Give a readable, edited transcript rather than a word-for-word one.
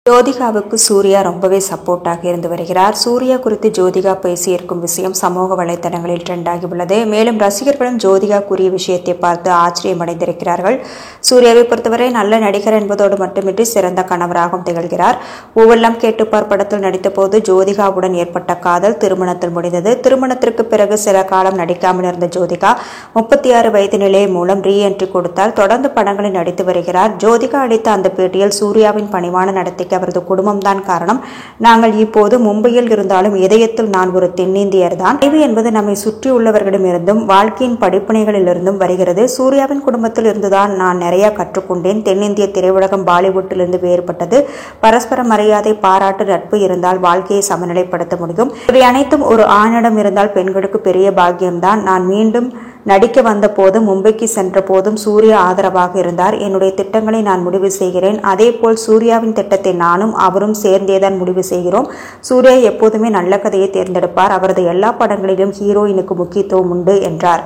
ஜோதிகாவுக்கு சூர்யா ரொம்பவே சப்போர்ட்டாக இருந்து வருகிறார். சூர்யா குறித்து ஜோதிகா பேசியிருக்கும் விஷயம் சமூக வலைதளங்களில் ட்ரெண்ட் ஆகியுள்ளது. மேலும் ரசிகர்களும் ஜோதிகா கூறிய விஷயத்தை பார்த்து ஆச்சரியமடைந்திருக்கிறார்கள். சூர்யாவை பொறுத்தவரை நல்ல நடிகர் என்பதோடு மட்டுமின்றி சிறந்த கணவராகவும் திகழ்கிறார். ஊவெல்லாம் கேட்டுப்பார் படத்தில் நடித்த போது ஜோதிகாவுடன் ஏற்பட்ட காதல் திருமணத்தில் முடிந்தது. திருமணத்திற்கு பிறகு சில காலம் நடிக்காமல் இருந்த ஜோதிகா 36 வயது நிலை மூலம் ரீஎன்ட்ரி கொடுத்தால் தொடர்ந்து படங்களில் நடித்து வருகிறார். ஜோதிகா அளித்த அந்த பேட்டியில் சூர்யாவின் பணிவான நடத்தை அவரது குடும்பம்தான் காரணம். நாங்கள் இப்போது மும்பையில் இருந்தாலும் இதயத்தில் நான் ஒரு தென்னிந்தியர் தான். அறிவு என்பது நம்மை சுற்றியுள்ளவர்களிடமிருந்தும் வாழ்க்கையின் படிப்பினைகளிலிருந்தும் வருகிறது. சூர்யாவின் குடும்பத்தில் இருந்துதான் நான் நிறைய கற்றுக்கொண்டேன். தென்னிந்திய திரையுலகம் பாலிவுட்டிலிருந்து வேறுபட்டது. பரஸ்பர மரியாதை, பாராட்டு, நட்பு இருந்தால் வாழ்க்கையை சமநிலைப்படுத்த முடியும். இவை அனைத்தும் ஒரு ஆணிடம் இருந்தால் பெண்களுக்கு பெரிய பாக்கியம்தான். நான் மீண்டும் நடிக்க வந்த போதும் மும்பைக்கு சென்ற போதும் சூர்யா ஆதரவாக இருந்தார். என்னுடைய திட்டங்களை நான் முடிவு செய்கிறேன். அதே போல் சூர்யாவின் திட்டத்தை நானும் அவரும் சேர்ந்தேதான் முடிவு செய்கிறோம். சூர்யா எப்போதுமே நல்ல கதையை தேர்ந்தெடுப்பார். அவரது எல்லா படங்களிலும் ஹீரோயினுக்கு முக்கியத்துவம் உண்டு என்றார்.